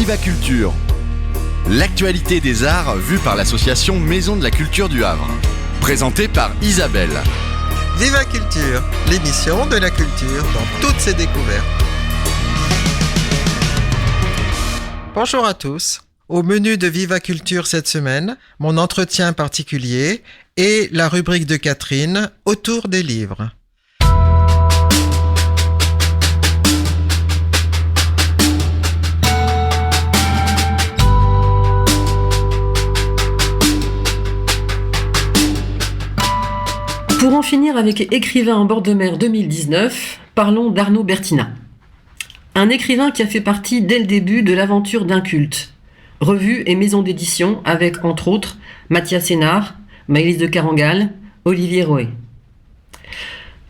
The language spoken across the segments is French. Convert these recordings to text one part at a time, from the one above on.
Viva Culture, l'actualité des arts vue par l'association Maison de la Culture du Havre. Présentée par Isabelle. Viva Culture, l'émission de la culture dans toutes ses découvertes. Bonjour à tous. Au menu de Viva Culture cette semaine, mon entretien particulier et la rubrique de Catherine autour des livres. Pour en finir avec Écrivain en bord de mer 2019, parlons d'Arnaud Bertina. Un écrivain qui a fait partie dès le début de l'aventure d'un culte. Revue et maison d'édition avec, entre autres, Mathias Sénard, Maëlys de Carangal, Olivier Roé.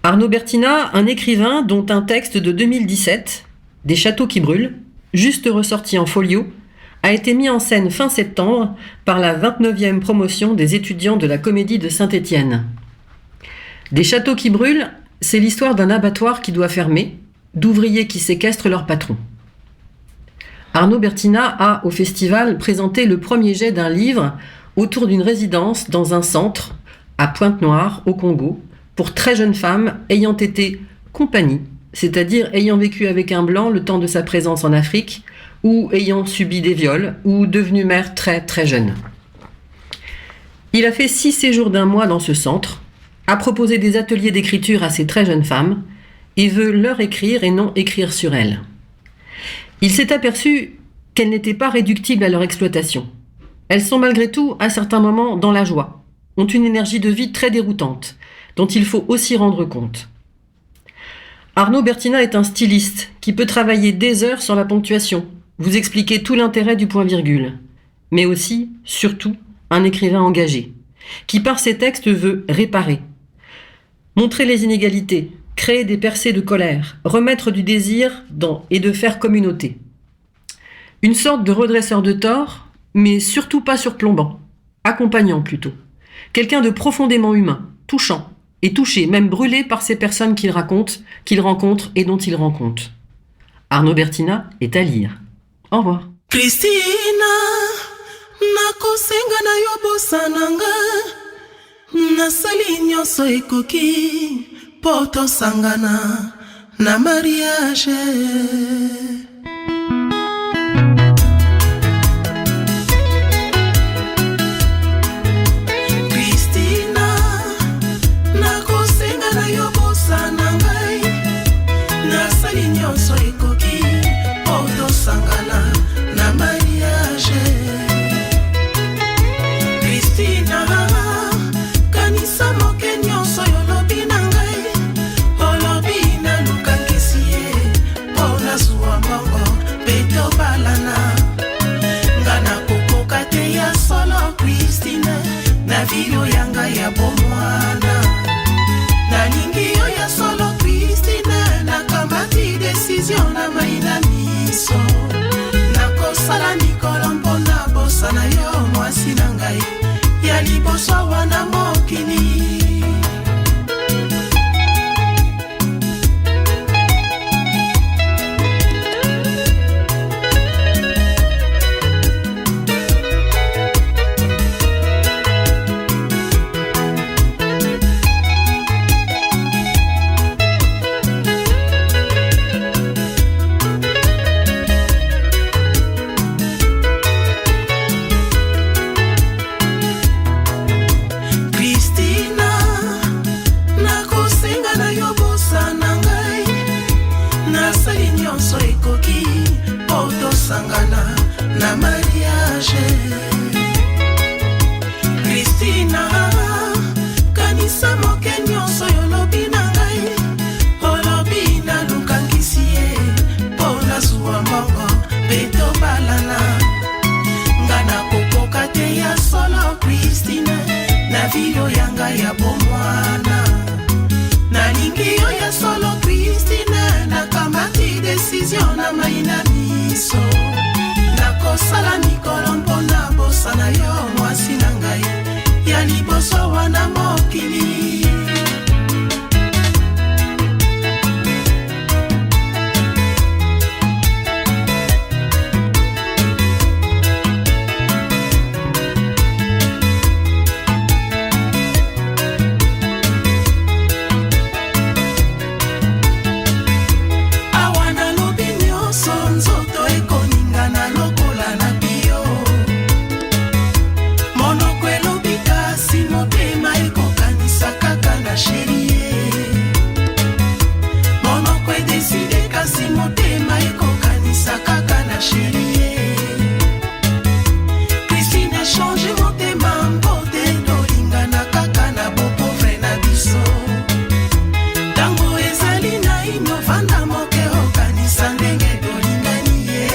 Arnaud Bertina, un écrivain dont un texte de 2017, Des châteaux qui brûlent, juste ressorti en folio, a été mis en scène fin septembre par la 29e promotion des étudiants de la Comédie de Saint-Étienne. Des châteaux qui brûlent, c'est l'histoire d'un abattoir qui doit fermer, d'ouvriers qui séquestrent leur patron. Arnaud Bertina a, au festival, présenté le premier jet d'un livre autour d'une résidence dans un centre, à Pointe-Noire, au Congo, pour très jeunes femmes ayant été compagnie, c'est-à-dire ayant vécu avec un blanc le temps de sa présence en Afrique, ou ayant subi des viols, ou devenues mères très très jeunes. Il a fait 6 séjours d'1 mois dans ce centre, a proposé des ateliers d'écriture à ces très jeunes femmes et veut leur écrire et non écrire sur elles. Il s'est aperçu qu'elles n'étaient pas réductibles à leur exploitation. Elles sont malgré tout, à certains moments, dans la joie, ont une énergie de vie très déroutante, dont il faut aussi rendre compte. Arnaud Bertina est un styliste qui peut travailler des heures sur la ponctuation, vous expliquer tout l'intérêt du point-virgule, mais aussi, surtout, un écrivain engagé, qui par ses textes veut réparer, montrer les inégalités, créer des percées de colère, remettre du désir et de faire communauté. Une sorte de redresseur de tort, mais surtout pas surplombant, accompagnant plutôt. Quelqu'un de profondément humain, touchant, et touché, même brûlé par ces personnes qu'il rencontre et dont il rend compte. Arnaud Bertina est à lire. Au revoir. Christina, nakosenga na yo bosananga. Nasali nyonso ekoki po tosangana na mariage. Christina, nakosenga na yo bosana ngai. Nasali nyonso ekoki po tosangana na mariage. Christina, kanisa moke nyonso yolobi na ngai, olobi na lukakisi ye mpo nazwa mbongo mpe tobalana. Nga nakokoka te ya solo Christine na vilo ya ngai ya bomwana. Nalingi yo ya solo Christine, nakamati desizio na mai na miso. Nakosala mikolo mpona bosana yo mwasi na ngai ya liboso wana mokili. Sangana na mariage. Christina, kanisa moke nyonso yolobi na ngai, olobi na lukangisi ye mpo nazwa mbongo mpe tobalana. Nga nakokoka te ya solo Christine na vilo ya ngai ya bomwana. Nalingi yo ya solo Christine, nakamati desizio na mai na miso. Nakosala mikolo mpona bosana yo mwasi na ngai ya liboso wana mokili. na chérie. Christine a changé motema mbote tolingana kaka na bopauvre na biso. Tango ezali naino vanda moke okanisa ndenge tolingani ye.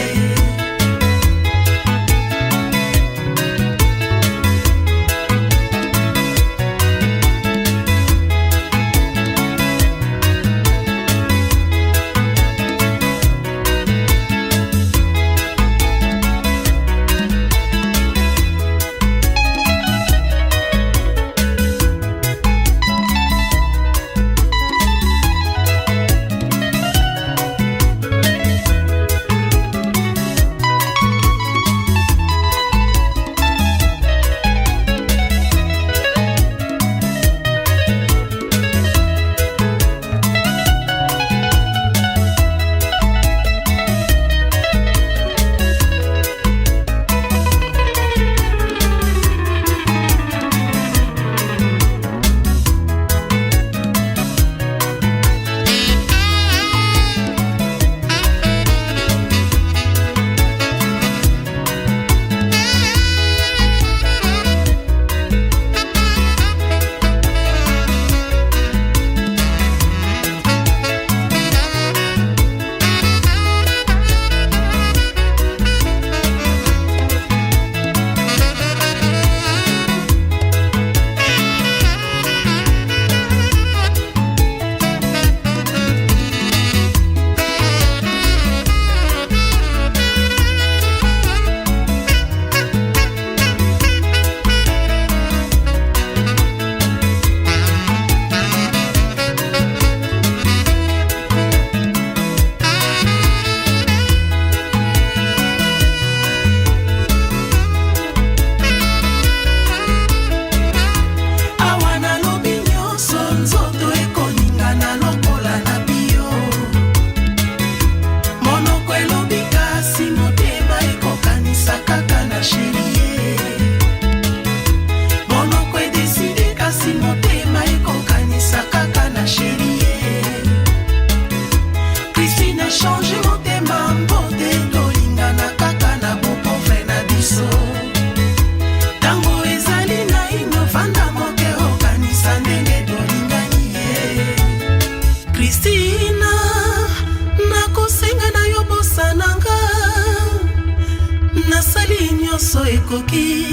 nyonso ekoki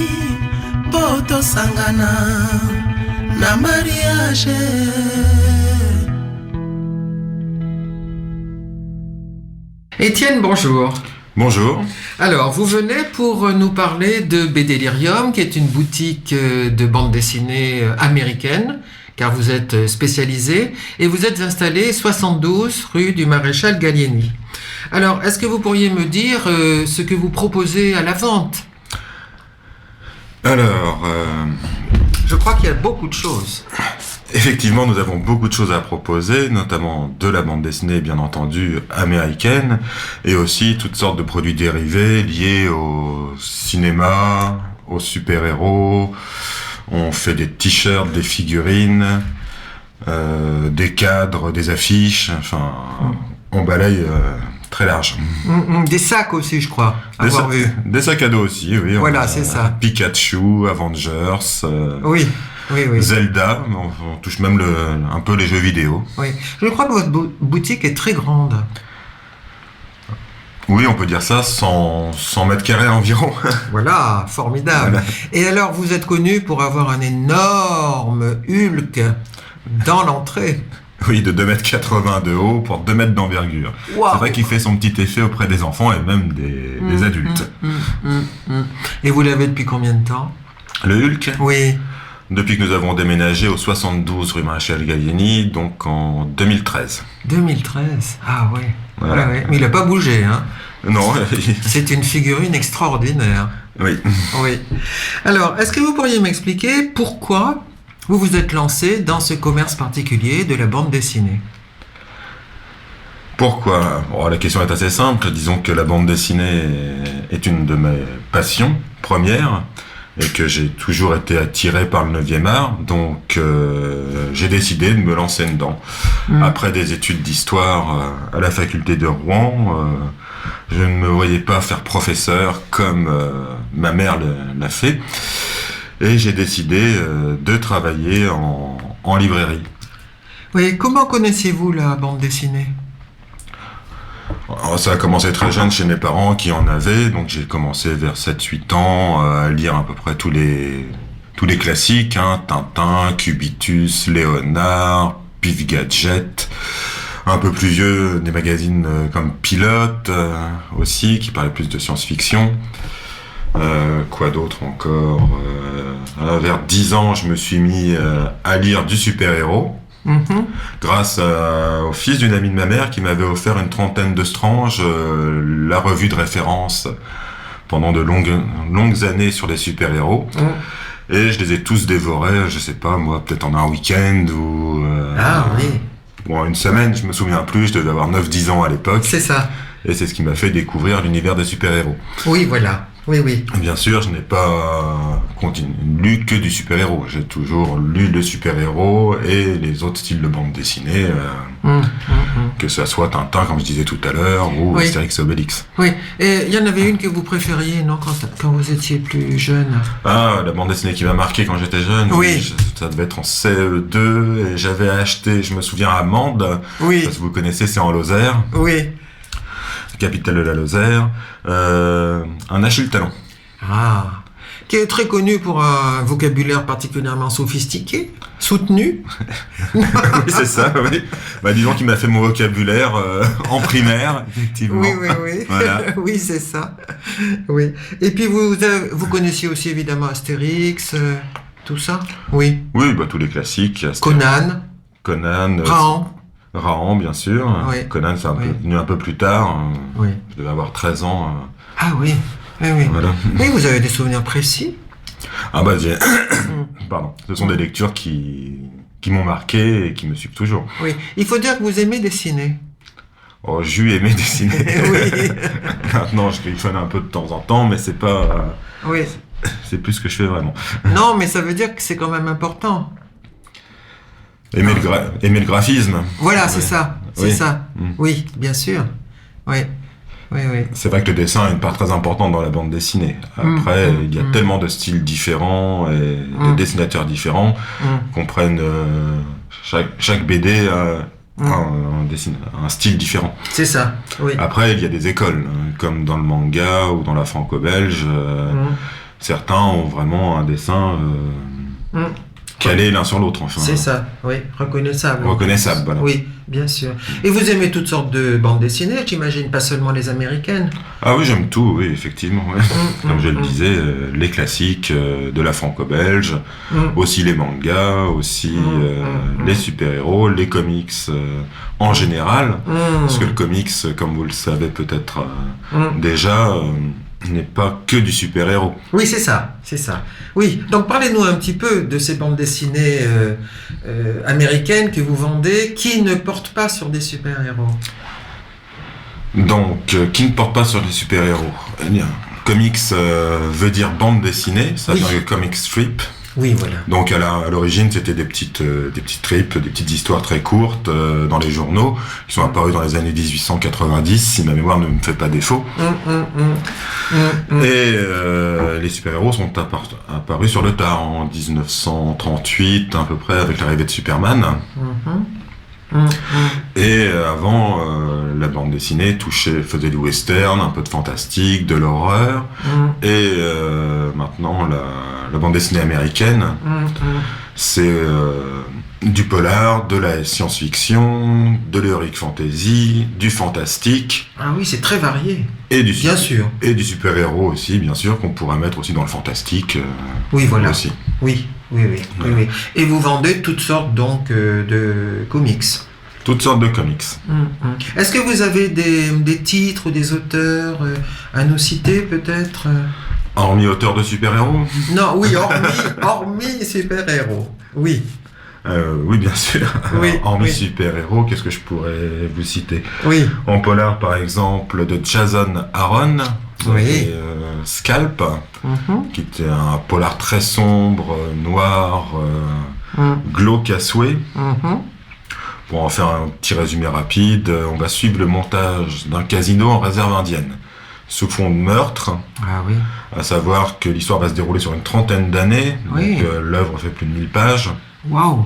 po tosangana na mariage. Étienne, bonjour. Bonjour. Alors, vous venez pour nous parler de BDlirium, qui est une boutique de bande dessinée américaine, car vous êtes spécialisé, et vous êtes installé 72 rue du Maréchal Gallieni. Alors, est-ce que vous pourriez me dire ce que vous proposez à la vente ? Alors, je crois qu'il y a beaucoup de choses. effectivement, nous avons beaucoup de choses à proposer, notamment de la bande dessinée, bien entendu, américaine, et aussi toutes sortes de produits dérivés liés au cinéma, aux super-héros. On fait des t-shirts, des figurines, des cadres, des affiches, enfin, on balaye très large. Des sacs aussi, je crois, avoir vu. Des sacs à dos aussi, oui. Voilà, c'est ça. Pikachu, Avengers, Oui. Zelda, on touche même un peu les jeux vidéo. Oui. Je crois que votre boutique est très grande. Oui, on peut dire ça, 100 mètres carrés environ. Voilà, formidable. Voilà. Et alors, vous êtes connu pour avoir un énorme Hulk dans l'entrée. Oui, de 2,80 m de haut pour 2 mètres d'envergure. Wow. C'est vrai qu'il fait son petit effet auprès des enfants et même des adultes. Et vous l'avez depuis combien de temps ? Le Hulk, Oui. depuis que nous avons déménagé au 72 rue Maréchal Gallieni, donc en 2013. 2013. Ah ouais. Voilà. Ouais. Mais il n'a pas bougé, hein. Non, C'est une figurine extraordinaire. oui. Oui. Alors, est-ce que vous pourriez m'expliquer pourquoi vous vous êtes lancé dans ce commerce particulier de la bande dessinée ? Pourquoi ? Bon, la question est assez simple. Disons que la bande dessinée est une de mes passions premières et que j'ai toujours été attiré par le 9e art. Donc, j'ai décidé de me lancer dedans. Après des études d'histoire à la faculté de Rouen, Je ne me voyais pas faire professeur comme ma mère l'a fait. Et j'ai décidé de travailler en librairie. Oui, comment connaissiez-vous la bande dessinée? Alors, ça a commencé très jeune chez mes parents qui en avaient, donc j'ai commencé vers 7-8 ans à lire à peu près tous les classiques, hein, Tintin, Cubitus, Léonard, Pif Gadget, un peu plus vieux, des magazines comme Pilote aussi, qui parlaient plus de science-fiction. Quoi d'autre encore vers 10 ans, je me suis mis à lire du super-héros. Grâce au fils d'une amie de ma mère qui m'avait offert une 30aine de Strange, la revue de référence pendant de longues années sur les super-héros. Et je les ai tous dévorés, je sais pas moi, peut-être en un week-end ou ou en une semaine, je me souviens plus, je devais avoir 9-10 ans à l'époque. C'est ça. Et c'est ce qui m'a fait découvrir l'univers des super-héros. Oui, voilà. Oui. Bien sûr, je n'ai pas lu que du super-héros. J'ai toujours lu le super-héros et les autres styles de bande dessinée, que ce soit Tintin, comme je disais tout à l'heure, ou Astérix et Obélix. Oui, et il y en avait une que vous préfériez, non, quand vous étiez plus jeune? Ah, la bande dessinée qui m'a marqué quand j'étais jeune. Oui. Ça devait être en CE2, et j'avais acheté, je me souviens, à Mende. Oui. Parce que vous connaissez, c'est en Lozère. Oui. Capitale de la Lozère, un Achille Talon. Ah, qui est très connu pour un vocabulaire particulièrement sophistiqué, soutenu. Oui, c'est ça, oui. Bah, disons qu'il m'a fait mon vocabulaire en primaire, effectivement. Oui. Voilà. Oui, c'est ça. Oui. Et puis vous connaissiez aussi évidemment Astérix, tout ça. Oui. Oui, bah tous les classiques. Conan. Rahan, bien sûr. Oui. Conan, c'est venu un peu plus tard. Oui. Je devais avoir 13 ans. Ah oui. Voilà. Oui, vous avez des souvenirs précis? Ah bah pardon. Ce sont des lectures qui m'ont marqué et qui me suivent toujours. Oui. Il faut dire que vous aimez dessiner. Oh, j'ai aimé dessiner. Oui. Maintenant, je griffonne un peu de temps en temps, mais c'est pas... Oui. C'est plus ce que je fais vraiment. Non, mais ça veut dire que c'est quand même important. Aimer le graphisme. Voilà, c'est ça. C'est Oui. ça. Oui, bien sûr. Oui. C'est vrai que le dessin a une part très importante dans la bande dessinée. Après, il y a tellement de styles différents et de dessinateurs différents qu'on prenne chaque BD un style différent. C'est ça, oui. Après, il y a des écoles, comme dans le manga ou dans la franco-belge. Certains ont vraiment un dessin calé l'un sur l'autre. Enfin, c'est ça, oui, reconnaissable. Reconnaissable, voilà. Oui, bien sûr. Et vous aimez toutes sortes de bandes dessinées, j'imagine, pas seulement les américaines? Ah oui, j'aime tout, oui, effectivement. Ouais. Comme je le disais, les classiques de la franco-belge, aussi les mangas, aussi les super-héros, les comics en général. Parce que le comics, comme vous le savez peut-être déjà, n'est pas que du super-héros. Oui, c'est ça. Oui, donc parlez-nous un petit peu de ces bandes dessinées américaines que vous vendez, qui ne portent pas sur des super-héros. Donc, qui ne portent pas sur des super-héros? Eh bien, comics veut dire bande dessinée, ça vient de comic strip. Oui, voilà. Donc à l'origine, c'était des petites strips, des petites histoires très courtes dans les journaux, qui sont apparues dans les années 1890, si ma mémoire ne me fait pas défaut. Et les super-héros sont apparus sur le tard, en 1938 à peu près, avec l'arrivée de Superman. Et avant, la bande dessinée faisait du western, un peu de fantastique, de l'horreur. Et maintenant, la bande dessinée américaine, c'est du polar, de la science-fiction, de l'heroic fantasy, du fantastique. Ah oui, c'est très varié. Et bien sûr. Et du super-héros aussi, bien sûr, qu'on pourrait mettre aussi dans le fantastique. Oui, voilà. Aussi. Oui. Et vous vendez toutes sortes donc de comics. Toutes sortes de comics. Est-ce que vous avez des titres ou des auteurs à nous citer peut-être? Hormis auteurs de super-héros? Non, oui, hormis super-héros. Oui. Oui, bien sûr. Oui, hormis super-héros, qu'est-ce que je pourrais vous citer? Oui. En polar, par exemple, de Jason Aaron. Oui. Scalp, qui était un polar très sombre, noir, glauque à souhait. Pour en faire un petit résumé rapide, on va suivre le montage d'un casino en réserve indienne, sous fond de meurtre, Ah oui. à savoir que l'histoire va se dérouler sur une trentaine d'années, Oui. donc l'œuvre fait plus de 1000 pages, Waouh.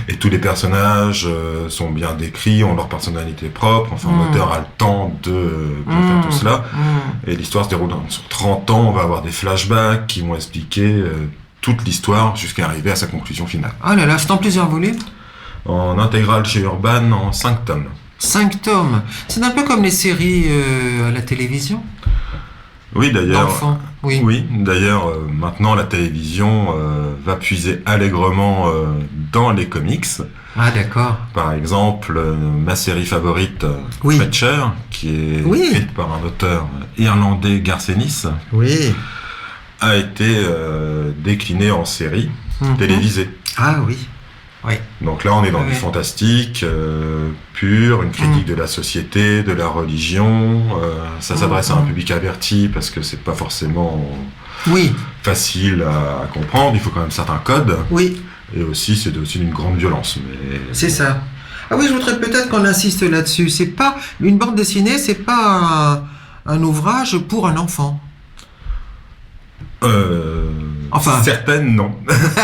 et tous les personnages sont bien décrits, ont leur personnalité propre, enfin l'auteur a le temps de bien faire tout cela, et l'histoire se déroule sur 30 ans, on va avoir des flashbacks qui vont expliquer toute l'histoire jusqu'à arriver à sa conclusion finale. Ah là là, c'est en plusieurs volumes? En intégrale chez Urban, en 5 tomes. 5 tomes. C'est un peu comme les séries à la télévision. Oui, d'ailleurs. D'enfants. Oui. Oui, d'ailleurs, maintenant la télévision va puiser allègrement dans les comics. Ah d'accord. Par exemple, ma série favorite, Oui. Fletcher, qui est Oui. écrite par un auteur irlandais, Garcenis, Oui. a été déclinée en série Mhm. télévisée. Ah oui. Oui. Donc là, on est dans Oui. du fantastique pur, une critique de la société, de la religion. Ça s'adresse à un public averti parce que c'est pas forcément Oui. facile à comprendre. Il faut quand même certains codes. Oui. Et aussi, c'est aussi d'une grande violence. Mais C'est ça. Ah oui, je voudrais peut-être qu'on insiste là-dessus. C'est pas une bande dessinée, c'est pas un ouvrage pour un enfant. Enfin. Certaines, non.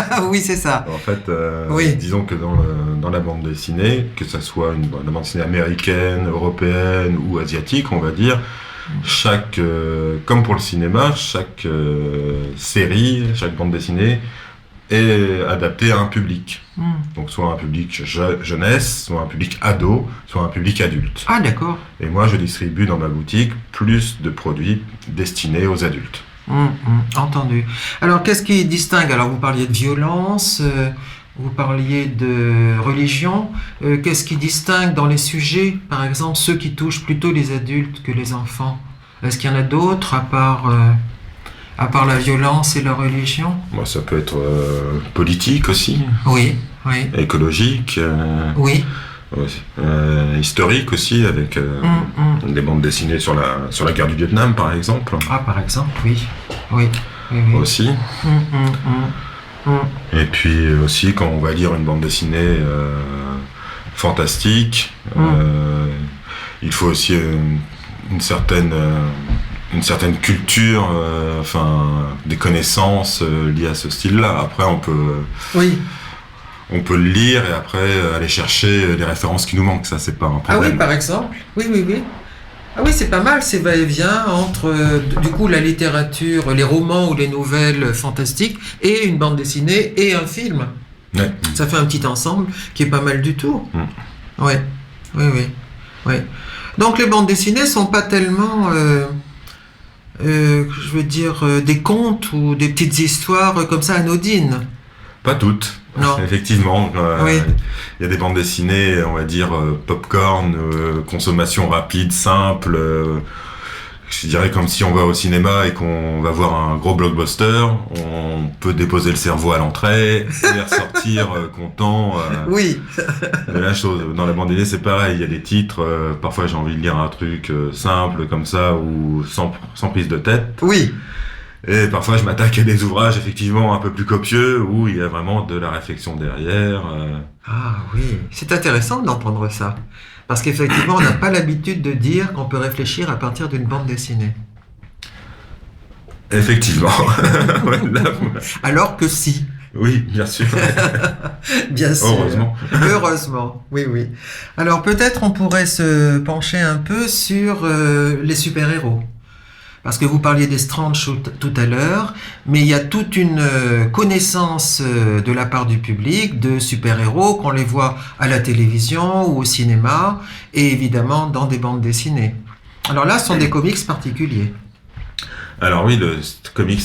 Ah oui, c'est ça. En fait, Oui. disons que dans la bande dessinée, que ce soit la bande dessinée américaine, européenne ou asiatique, on va dire, comme pour le cinéma, chaque série, chaque bande dessinée est adaptée à un public. Donc soit un public jeunesse, soit un public ado, soit un public adulte. Ah d'accord. Et moi, je distribue dans ma boutique plus de produits destinés aux adultes. Entendu. Alors, qu'est-ce qui distingue? Alors, vous parliez de violence, vous parliez de religion. Qu'est-ce qui distingue dans les sujets, par exemple, ceux qui touchent plutôt les adultes que les enfants? Est-ce qu'il y en a d'autres à part la violence et la religion? Moi, ça peut être politique aussi, Oui, oui, écologique, oui. historique aussi, avec des bandes dessinées sur la guerre du Vietnam, par exemple. Ah, par exemple, oui. Oui, oui, oui. Aussi. Et puis aussi, quand on va lire une bande dessinée fantastique, il faut aussi une certaine culture, des connaissances liées à ce style-là. Après, Oui. on peut le lire et après aller chercher les références qui nous manquent. Ça, c'est pas un Ah oui, problème. par exemple. Oui, oui, oui. Ah oui, c'est pas mal, c'est va-et-vient entre, du coup, la littérature, les romans ou les nouvelles fantastiques, et une bande dessinée et un film. Ouais. Ça fait un petit ensemble qui est pas mal du tout. Ouais. Oui, oui, oui. Donc les bandes dessinées sont pas tellement, je veux dire, des contes ou des petites histoires comme ça anodines. Pas toutes. Non. Effectivement, Oui. il y a des bandes dessinées, on va dire popcorn, consommation rapide, simple. Je dirais comme si on va au cinéma et qu'on va voir un gros blockbuster, on peut déposer le cerveau à l'entrée et ressortir content Oui. de la chose. Dans la bande dessinée, c'est pareil, il y a des titres, parfois j'ai envie de lire un truc simple comme ça ou sans prise de tête. Oui. Et parfois, je m'attaque à des ouvrages effectivement un peu plus copieux où il y a vraiment de la réflexion derrière. Ah oui, c'est intéressant d'entendre ça. Parce qu'effectivement, on n'a pas l'habitude de dire qu'on peut réfléchir à partir d'une bande dessinée. Effectivement. Là, Alors que si, oui, bien sûr. bien sûr. Heureusement. Heureusement, oui, oui. Alors peut-être on pourrait se pencher un peu sur les super-héros. Parce que vous parliez des Strange tout à l'heure, mais il y a toute une connaissance de la part du public de super-héros, qu'on les voit à la télévision ou au cinéma, et évidemment dans des bandes dessinées. Alors là, ce sont des comics particuliers. Alors oui, le comics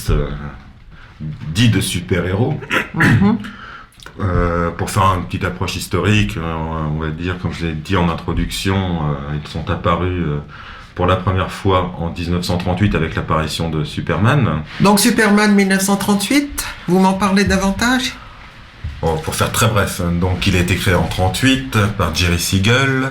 dit de super-héros. Pour faire une petite approche historique, on va dire, comme je l'ai dit en introduction, ils sont apparus pour la première fois en 1938 avec l'apparition de Superman. Donc Superman 1938, vous m'en parlez davantage ? Bon, pour faire très bref, donc il a été créé en 1938 par Jerry Siegel,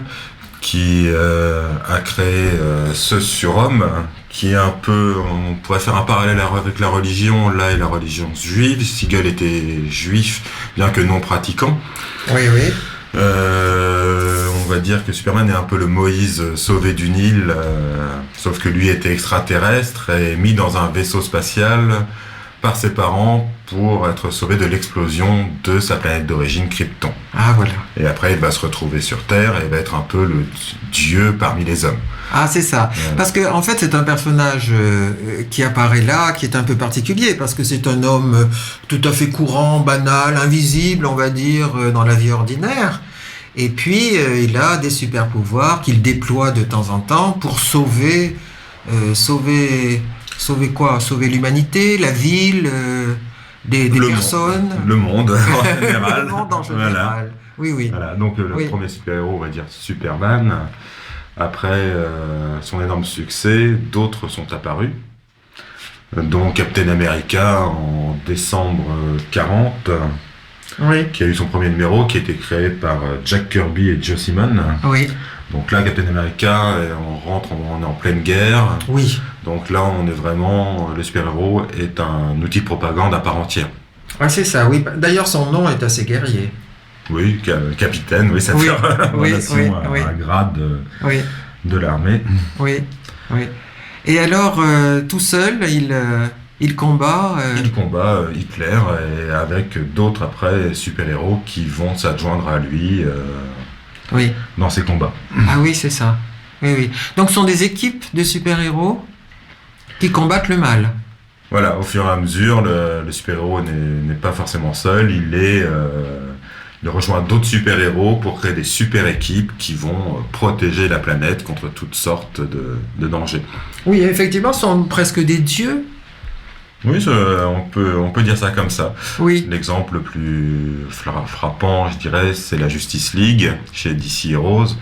qui a créé ce surhomme, qui est un peu, on pourrait faire un parallèle avec la religion, là est la religion juive. Siegel était juif, bien que non pratiquant. Oui, oui. On va dire que Superman est un peu le Moïse sauvé du Nil, sauf que lui était extraterrestre et mis dans un vaisseau spatial par ses parents pour être sauvé de l'explosion de sa planète d'origine, Krypton. Ah, voilà. Et après, il va se retrouver sur Terre et va être un peu le dieu parmi les hommes. Ah, c'est ça. Ouais. Parce que en fait, c'est un personnage qui apparaît là, qui est un peu particulier, parce que c'est un homme tout à fait courant, banal, invisible, on va dire, dans la vie ordinaire. Et puis, il a des super pouvoirs qu'il déploie de temps en temps pour sauver quoi? Sauver l'humanité, la ville, des personnes. Le monde en général. Le monde en général. Voilà. Oui, oui. Voilà. Donc le Oui. premier super-héros, on va dire Superman. Après son énorme succès, d'autres sont apparus. Donc Captain America en décembre 40, Oui. qui a eu son premier numéro, qui a été créé par Jack Kirby et Joe Simon. Oui. Donc là, Captain America, on est en pleine guerre. Oui. Donc là, on est vraiment, le super-héros est un outil de propagande à part entière. Ah, c'est ça, oui. D'ailleurs, son nom est assez guerrier. Oui, capitaine, oui, ça Oui, fait oui, relation oui, à oui. un grade Oui, de l'armée. oui, oui. Et alors, tout seul, il combat. Il combat Hitler et avec d'autres après super-héros qui vont s'adjoindre à lui Oui. dans ses combats. Ah oui, c'est ça. Oui, oui. Donc, ce sont des équipes de super-héros qui combattent le mal. Voilà, au fur et à mesure, le super-héros n'est pas forcément seul, il rejoint d'autres super-héros pour créer des super-équipes qui vont protéger la planète contre toutes sortes de dangers. Oui, effectivement, ce sont presque des dieux. Oui, on peut dire ça comme ça. Oui. L'exemple le plus frappant, je dirais, c'est la Justice League chez DC Heroes,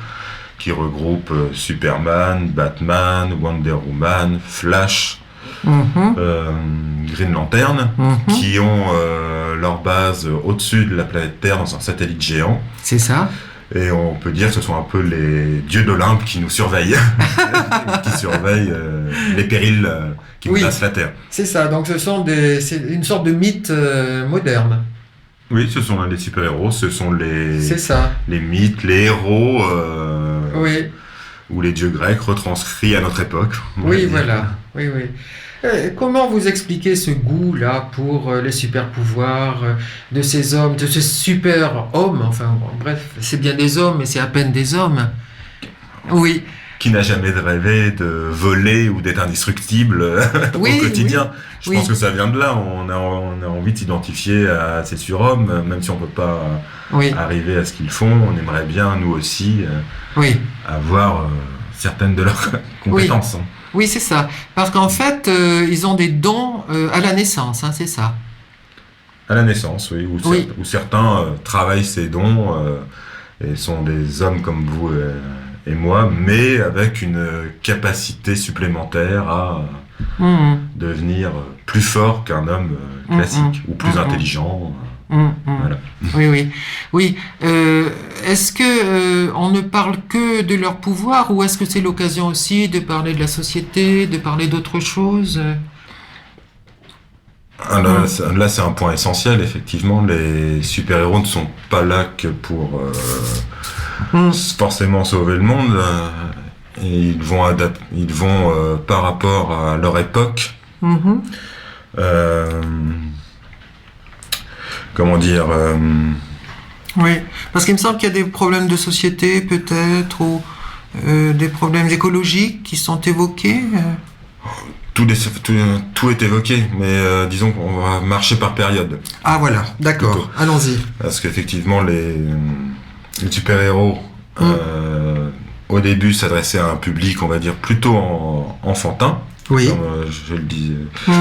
qui regroupe Superman, Batman, Wonder Woman, Flash, Mhm, Green Lantern, mhm. qui ont leur base au-dessus de la planète Terre dans un satellite géant. C'est ça. Et on peut dire que ce sont un peu les dieux d'Olympe qui nous surveillent, qui surveillent les périls qui Oui. menacent la Terre. C'est ça. Donc, c'est une sorte de mythe moderne. Oui, ce sont les super-héros, ce sont C'est ça. les mythes, les héros, Oui. ou les dieux grecs retranscrits à notre époque. on va Oui, dire. voilà. Oui, oui. Comment vous expliquez ce goût-là pour les super-pouvoirs de ces hommes, de ces super-hommes? Enfin, bon, bref, c'est bien des hommes, mais c'est à peine des hommes. Oui, Qui n'a jamais rêvé de voler ou d'être indestructible Oui, au quotidien. Je oui. pense que ça vient de là. On a envie de s'identifier à ces surhommes, même si on ne peut pas oui, arriver à ce qu'ils font. On aimerait bien, nous aussi, oui. avoir certaines de leurs compétences. hein. Oui, c'est ça. Parce qu'en fait, ils ont des dons à la naissance, hein, c'est ça. À la naissance, oui. Oui. Où certains travaillent ces dons et sont des hommes comme vous et moi, mais avec une capacité supplémentaire à Mhm, devenir plus fort qu'un homme classique ou plus intelligent. mhm, mhm. Voilà. Oui, oui. Oui. Est-ce que on ne parle que de leur pouvoir ou est-ce que c'est l'occasion aussi de parler de la société, de parler d'autres choses? Ah, là, c'est un point essentiel, effectivement. Les super-héros ne sont pas là que pour Mhm. forcément sauver le monde. Et ils vont par rapport à leur époque, Mhm. comment dire, Oui, parce qu'il me semble qu'il y a des problèmes de société peut-être ou des problèmes écologiques qui sont évoqués. tout est évoqué, mais disons qu'on va marcher par période. Ah voilà, d'accord, Plutôt. allons-y. Parce qu'effectivement, les super-héros, au début, s'adressaient à un public, on va dire, plutôt enfantin. Oui. Comme je le disais. Mhm,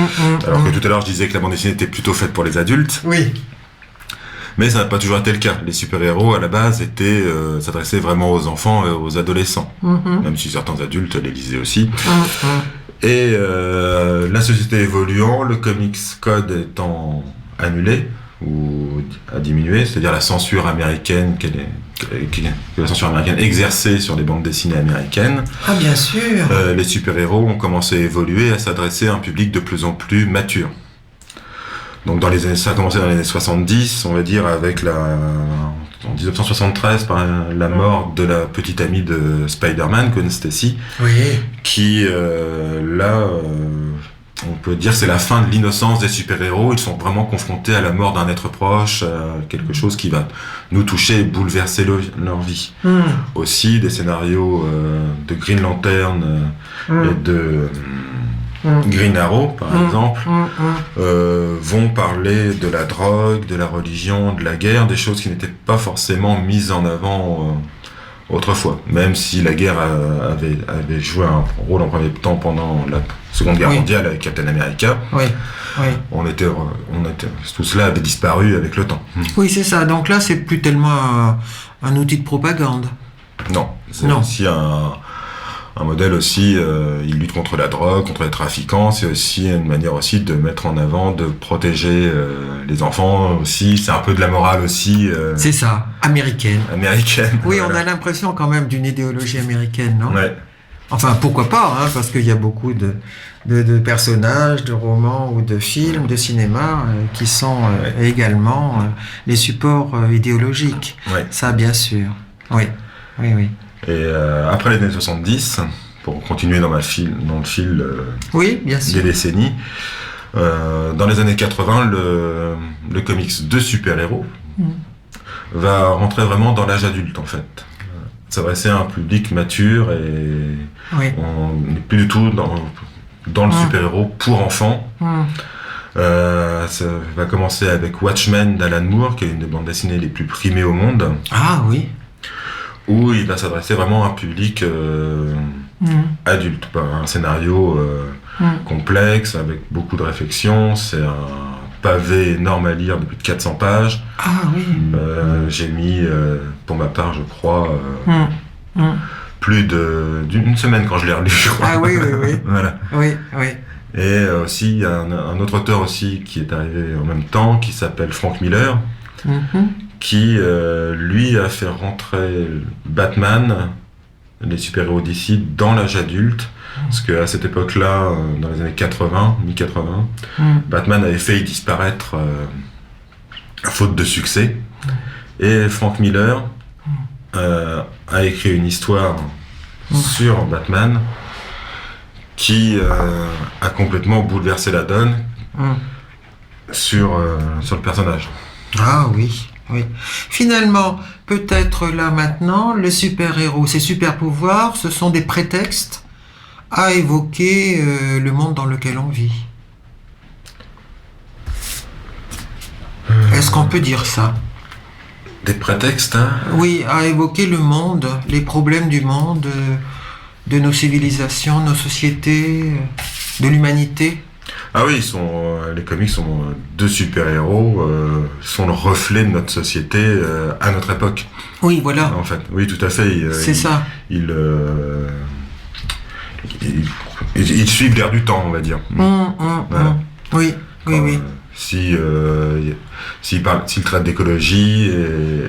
Alors que mhm. tout à l'heure, je disais que la bande dessinée était plutôt faite pour les adultes. Oui, Mais ça n'a pas toujours été le cas. Les super-héros, à la base, s'adressaient vraiment aux enfants et aux adolescents. Mhm, Même si certains adultes les lisaient aussi. mhm. Et la société évoluant, le Comics Code étant annulé ou a diminué, c'est-à-dire la censure américaine que la censure américaine exercée sur les bandes dessinées américaines, Ah bien sûr. les super-héros ont commencé à évoluer, à s'adresser à un public de plus en plus mature. Donc ça a commencé dans les années 70, on va dire, avec en 1973, par la mort de la petite amie de Spider-Man, Gwen Stacy, Oui. qui, on peut dire que c'est la fin de l'innocence des super-héros. Ils sont vraiment confrontés à la mort d'un être proche, quelque chose qui va nous toucher et bouleverser leur vie. Aussi, des scénarios de Green Lantern et de Green Arrow, par exemple, vont parler de la drogue, de la religion, de la guerre, des choses qui n'étaient pas forcément mises en avant autrefois. Même si la guerre avait joué un rôle en premier temps pendant la Seconde Guerre mondiale avec Captain America, tout cela avait disparu avec le temps. Oui, c'est ça. Donc là, c'est plus tellement un outil de propagande. Non, c'est aussi un modèle aussi, il lutte contre la drogue, contre les trafiquants, c'est aussi une manière aussi de mettre en avant, de protéger les enfants aussi, c'est un peu de la morale aussi. C'est ça, américaine. Oui, voilà. on a l'impression quand même d'une idéologie américaine, non? Ouais. Enfin, pourquoi pas, hein, parce qu'il y a beaucoup de personnages, de romans ou de films, de cinéma qui sont également les supports idéologiques. Ouais. Ça, bien sûr. Oui. Et après les années 70, pour continuer dans le fil Oui, bien sûr. des décennies, dans les années 80, le comics de super-héros va rentrer vraiment dans l'âge adulte, en fait. S'adresser à un public mature et on n'est plus du tout dans le super-héros pour enfants. Ça va commencer avec Watchmen d'Alan Moore, qui est une des bandes dessinées les plus primées au monde. Ah oui. Où il va s'adresser vraiment à un public adulte, pas un scénario complexe, avec beaucoup de réflexion. C'est un pavé énorme à lire de plus de 400 pages. Ah oui. J'ai mis, pour ma part, je crois, plus d'une semaine quand je l'ai relu, je crois. Ah oui. Voilà. Oui. Et aussi, il y a un autre auteur aussi qui est arrivé en même temps, qui s'appelle Frank Miller, qui, lui, a fait rentrer Batman, les super-héros d'ici, dans l'âge adulte. Parce qu'à cette époque-là, dans les années 80, mi-80, Batman avait failli disparaître à faute de succès. Et Frank Miller a écrit une histoire sur Batman qui a complètement bouleversé la donne sur le personnage. Ah oui. Finalement, peut-être là maintenant, le super-héros, ses super-pouvoirs, ce sont des prétextes à évoquer le monde dans lequel on vit. Est-ce qu'on peut dire ça? Des prétextes, hein? Oui, à évoquer le monde, les problèmes du monde, de nos civilisations, nos sociétés, de l'humanité. Ah oui, les comics sont deux super-héros, sont le reflet de notre société à notre époque. Oui, voilà. En fait, oui, tout à fait. C'est ça. Ils suivent l'air du temps, on va dire. Voilà. Oui. S'ils traitent d'écologie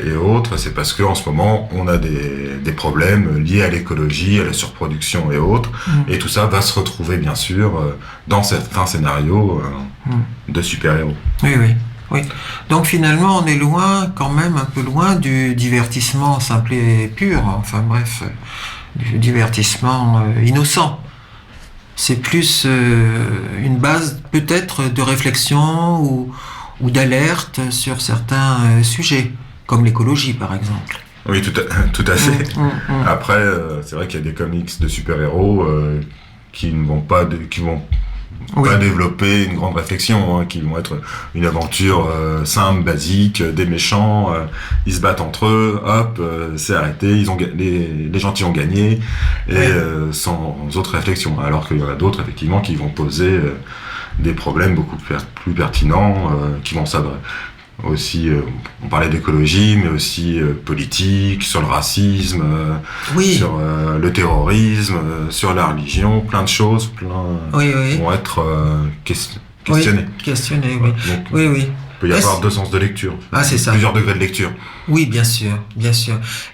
et autres, c'est parce qu'en ce moment, on a des problèmes liés à l'écologie, à la surproduction et autres. Et tout ça va se retrouver, bien sûr, dans certains scénarios de super-héros. Oui. Donc finalement, on est loin, quand même un peu loin du divertissement simple et pur. Enfin bref, du divertissement innocent. C'est plus une base peut-être de réflexion ou d'alerte sur certains sujets, comme l'écologie par exemple. Oui, tout à fait. Après, c'est vrai qu'il y a des comics de super-héros qui vont pas développer une grande réflexion, qui vont être une aventure simple, basique, des méchants, ils se battent entre eux, hop, c'est arrêté, les gentils ont gagné, et sans autre réflexion. Alors qu'il y en a d'autres, effectivement, qui vont poser des problèmes beaucoup plus pertinents, qui vont s'adresser aussi, on parlait d'écologie, mais aussi politique, sur le racisme, sur le terrorisme, sur la religion, plein de choses, vont être questionnées. Questionnées, oui. Donc, oui. Il peut y avoir deux sens de lecture. Ah, c'est ça. Plusieurs degrés de lecture. Oui, bien sûr.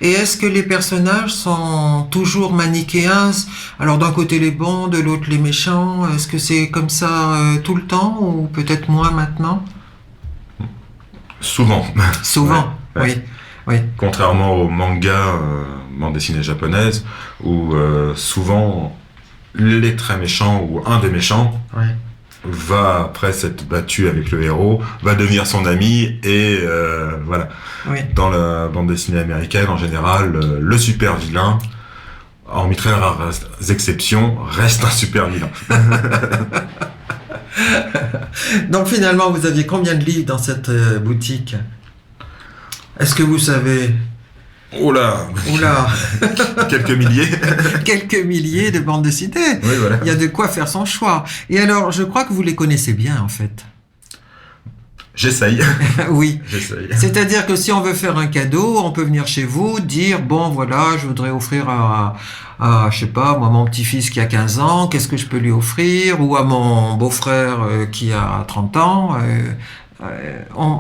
Et est-ce que les personnages sont toujours manichéens? Alors d'un côté les bons, de l'autre les méchants. Est-ce que c'est comme ça tout le temps ou peut-être moins maintenant? Souvent. Souvent, Ouais, ouais. oui. Contrairement au manga, bande dessinée japonaise, où souvent les très méchants ou un des méchants Oui. va, après s'être battu avec le héros, va devenir son ami et voilà. Oui. Dans la bande dessinée américaine, en général, le super vilain, hormis très rares exceptions, reste un super vilain. Donc finalement, vous aviez combien de livres dans cette boutique? Est-ce que vous savez? Oula, Oula, quelques milliers. quelques milliers de bandes dessinées. Oui, voilà. Il y a de quoi faire son choix. Et alors, je crois que vous les connaissez bien, en fait. J'essaye. Oui. J'essaye. C'est-à-dire que si on veut faire un cadeau, on peut venir chez vous, dire, bon, voilà, je voudrais offrir je sais pas, moi, mon petit-fils qui a 15 ans, qu'est-ce que je peux lui offrir? Ou à mon beau-frère qui a 30 ans.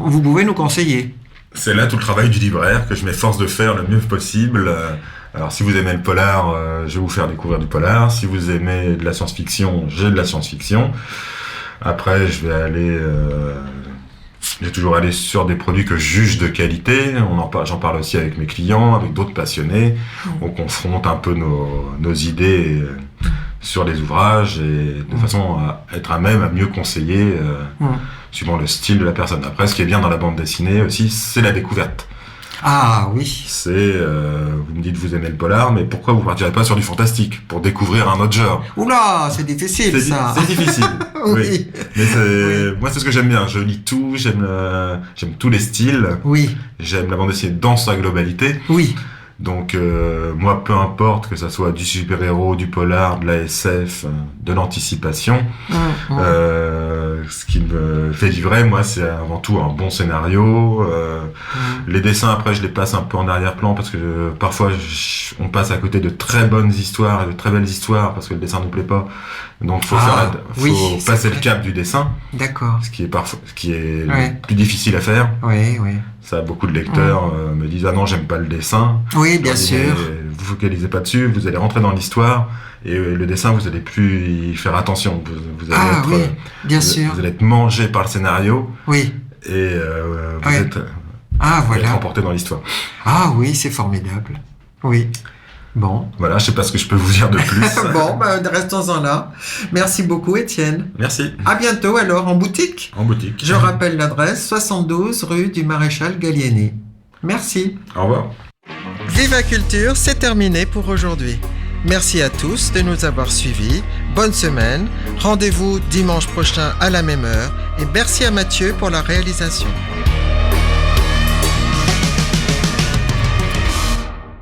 Vous pouvez nous conseiller. C'est là tout le travail du libraire que je m'efforce de faire le mieux possible. Alors si vous aimez le polar, je vais vous faire découvrir du polar. Si vous aimez de la science-fiction, j'ai de la science-fiction. Après, je vais aller... j'ai toujours allé sur des produits que je juge de qualité. J'en parle aussi avec mes clients, avec d'autres passionnés. On confronte un peu nos idées sur les ouvrages et de façon à être à même à mieux conseiller suivant le style de la personne. Après, ce qui est bien dans la bande dessinée aussi, c'est la découverte. Ah oui. C'est, vous me dites vous aimez le polar, mais pourquoi vous partirez pas sur du fantastique pour découvrir un autre genre? Oula, c'est difficile ça. C'est difficile. Oui. Mais moi c'est ce que j'aime bien. Je lis tout, j'aime tous les styles. Oui, J'aime la bande dessinée dans sa globalité. oui. Donc moi peu importe que ça soit du super-héros, du polar, de la SF, de l'anticipation. Ce qui me fait vibrer, moi, c'est avant tout un bon scénario. Les dessins, après, je les passe un peu en arrière-plan parce que parfois, on passe à côté de très bonnes histoires et de très belles histoires parce que le dessin ne plaît pas. Donc, faut passer le cap du dessin, D'accord. ce qui est Ouais. le plus difficile à faire. Oui, oui. Ça, beaucoup de lecteurs me disent ah non, j'aime pas le dessin. Oui, bien Je leur dis, sûr. mais vous focalisez pas dessus, vous allez rentrer dans l'histoire et le dessin, vous allez plus y faire attention. Vous allez Ah être, oui, bien sûr. vous allez être mangé par le scénario Oui. et vous Ouais. êtes Voilà. emporté dans l'histoire. Ah oui, c'est formidable. Oui. Bon. Voilà, je sais pas ce que je peux vous dire de plus. Bon, restons-en là. Merci beaucoup, Étienne. Merci. À bientôt alors en boutique. En boutique. Je rappelle l'adresse 72 rue du Maréchal Gallieni. Merci. Au revoir. Viva Culture, c'est terminé pour aujourd'hui. Merci à tous de nous avoir suivis. Bonne semaine. Rendez-vous dimanche prochain à la même heure. Et merci à Mathieu pour la réalisation.